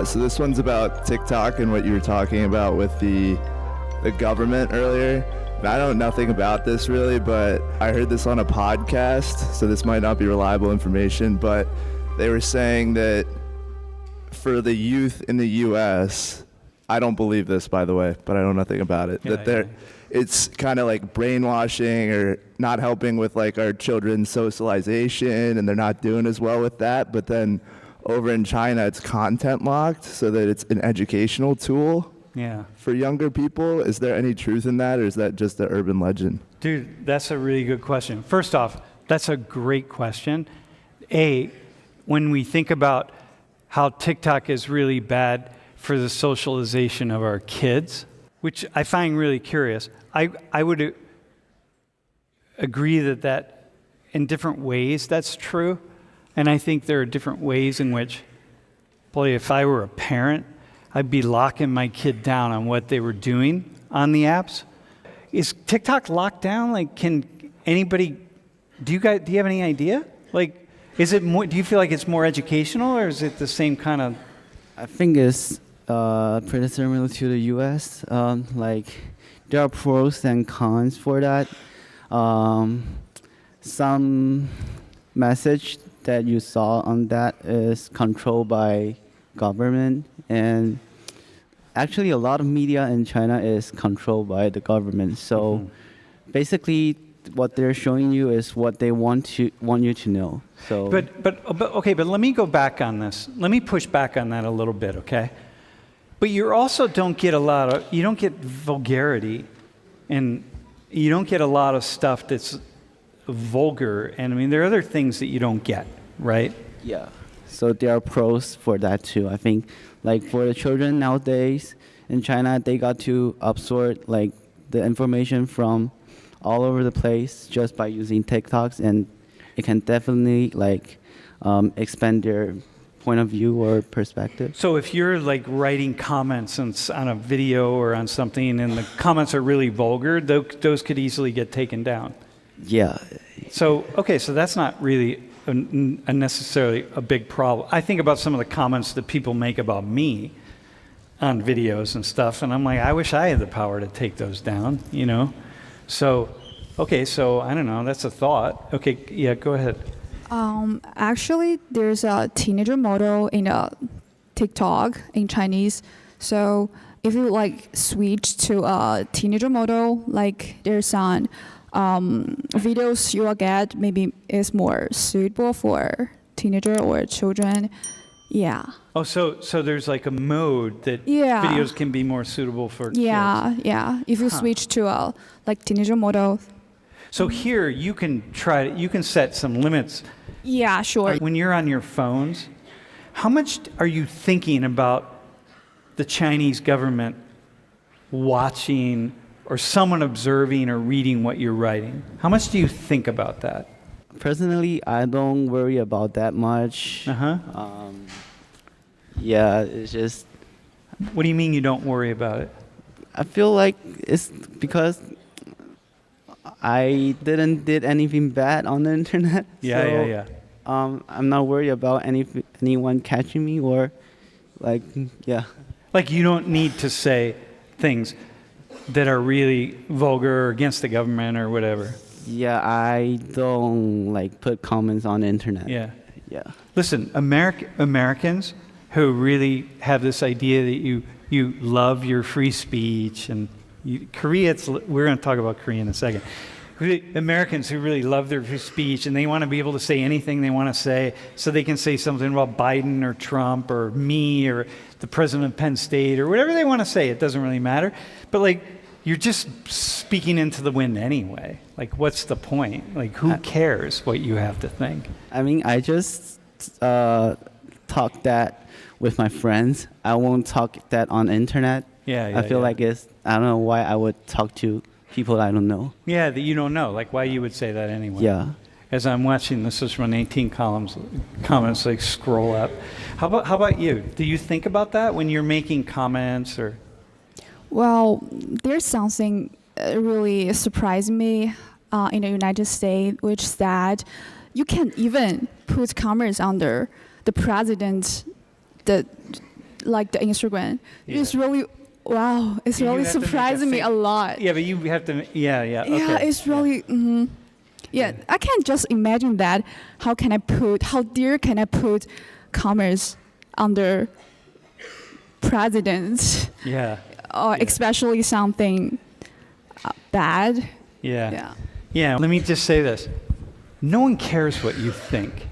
So this one's about TikTok and what you were talking about with the government earlier. And I know nothing about this really, but I heard this on a podcast, so this might not be reliable information, but they were saying that for the youth in the US, I don't believe this, by the way, but I know nothing about it, it's kind of like brainwashing or not helping with like our children's socialization, and they're not doing as well with that. But then over in China, it's content locked so that it's an educational tool for younger people. Is there any truth in that, or is that just an urban legend? Dude, that's a really good question. First off, that's a great question. When we think about how TikTok is really bad for the socialization of our kids, which I find really curious, I would agree that in different ways that's true. And I think there are different ways in which, boy, if I were a parent, I'd be locking my kid down on what they were doing on the apps. Is TikTok locked down? Like, can anybody, do you have any idea? Like, is it more, do you feel like it's more educational, or is it the same kind of? I think it's pretty similar to the US. Like, there are pros and cons for that. Some message that you saw on that is controlled by government, and actually a lot of media in China is controlled by the government. So basically what they're showing you is what they want you to know. So But let me go back on this. Let me push back on that a little bit, okay? But you also don't get you don't get vulgarity, and you don't get a lot of stuff that's vulgar, and I mean there are other things that you don't get, right? Yeah. So there are pros for that too. I think like for the children nowadays in China, they got to absorb like the information from all over the place just by using TikToks, and it can definitely like expand their point of view or perspective. So if you're like writing comments on a video or on something and the comments are really vulgar, those could easily get taken down. Yeah. So, okay, so that's not really necessarily a big problem. I think about some of the comments that people make about me on videos and stuff, and I'm like, I wish I had the power to take those down, you know? So, okay, so I don't know, that's a thought. Okay, yeah, go ahead. Actually, there's a teenager model in a TikTok in Chinese. So if you like switch to a teenager model, like there's some videos you will get maybe is more suitable for teenager or children. Yeah. Oh, so there's like a mode that videos can be more suitable for kids. Yeah. If you switch to a like teenager model. So here you can set some limits. Yeah, sure. When you're on your phones, how much are you thinking about the Chinese government watching or someone observing or reading what you're writing? How much do you think about that? Personally, I don't worry about that much. Yeah, it's just... What do you mean you don't worry about it? I feel like it's because I did anything bad on the internet. Yeah. I'm not worried about anyone catching me or like, yeah. Like you don't need to say things that are really vulgar or against the government or whatever. Yeah, I don't like put comments on the internet. Yeah. Listen, Americans who really have this idea that you love your free speech, and we're going to talk about Korea in a second. Americans who really love their free speech and they want to be able to say anything they want to say, so they can say something about Biden or Trump or me or the president of Penn State or whatever they want to say. It doesn't really matter. But like, you're just speaking into the wind anyway. Like, what's the point? Like, who cares what you have to think? I mean, I just talk that with my friends. I won't talk that on the internet. I feel like I don't know why I would talk to people I don't know. Yeah, that you don't know. Like why you would say that anyway. Yeah. As I'm watching the Sisterman 18 comments like scroll up. How about you? Do you think about that when you're making comments or? Well, there's something really surprised me in the United States, which is that you can even put comments under the president, the like the Instagram. Yeah. It's really wow. It's You really have to make surprising me a lot. Yeah, but you have to. Yeah. Okay. Yeah, it's really. Yeah, I can't just imagine that. How dare can I put comments under presidents, Yeah. especially something bad. Yeah. Yeah. Let me just say this: no one cares what you think.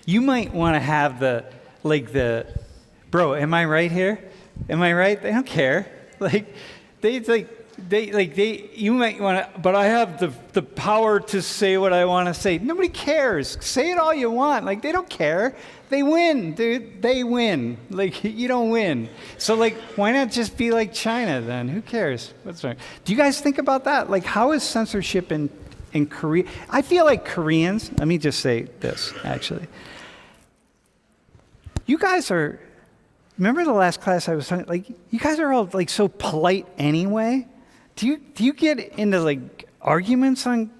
You might want to have bro. Am I right here? Am I right? They don't care. You might want to, but I have the power to say what I want to say. Nobody cares. Say it all you want. Like, they don't care. They win, dude. They win. Like, you don't win. So, like, why not just be like China then? Who cares? What's wrong? Do you guys think about that? Like, how is censorship in Korea? I feel like Koreans, let me just say this, actually. You guys are, remember the last class I was talking, like, you guys are all, like, so polite anyway. Do you get into, like, arguments on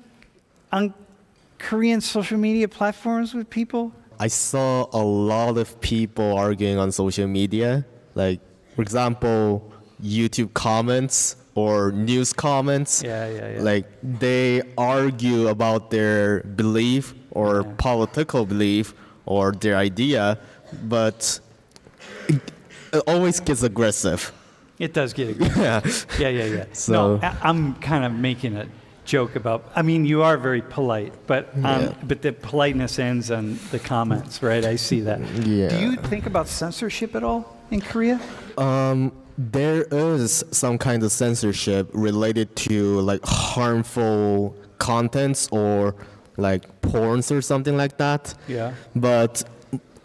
Korean social media platforms with people? I saw a lot of people arguing on social media, like, for example, YouTube comments or news comments. Yeah. Like, they argue about their belief or political belief or their idea, but it always gets aggressive. It does get aggressive. Yeah. So, no, I'm kind of making a joke about, I mean, you are very polite, but the politeness ends on the comments, right? I see that. Yeah. Do you think about censorship at all in Korea? There is some kind of censorship related to, like, harmful contents or, like, porns or something like that. Yeah. But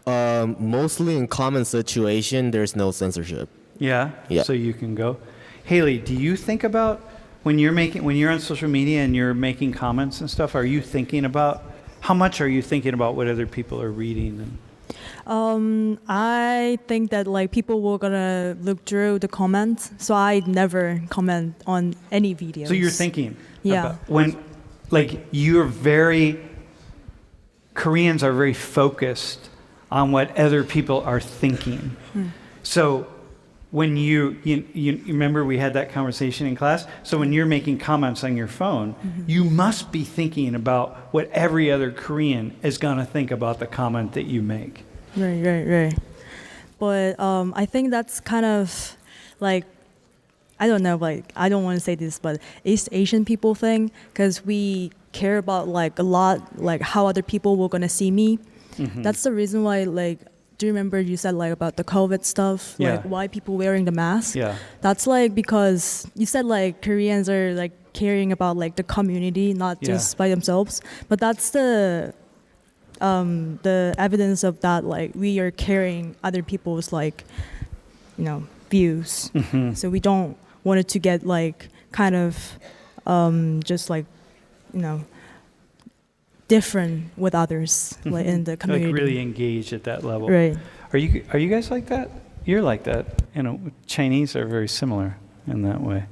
mostly in common situation, there's no censorship. Yeah. Yeah. So you can go. Haley, do you think about when you're on social media and you're making comments and stuff, how much are you thinking about what other people are reading? I think that, like, people were gonna look through the comments, so I never comment on any videos. So you're thinking Yeah. about Koreans are very focused on what other people are thinking. So when you remember we had that conversation in class? So when you're making comments on your phone, you must be thinking about what every other Korean is going to think about the comment that you make. Right. But I think that's kind of like, I don't know, like, I don't want to say this, but East Asian people thing, because we care about, like, a lot, like, how other people were going to see me. That's the reason why, like, do you remember you said, like, about the COVID stuff? Yeah. Like, why people wearing the mask? Yeah. That's, like, because you said, like, Koreans are, like, caring about, like, the community, not just by themselves. But that's the evidence of that, like, we are carrying other people's, like, views. So we don't want it to get, like, kind of just, like, different with others, like, in the community. Like, really engaged at that level. Right. Are you guys like that? You're like that. Chinese are very similar in that way.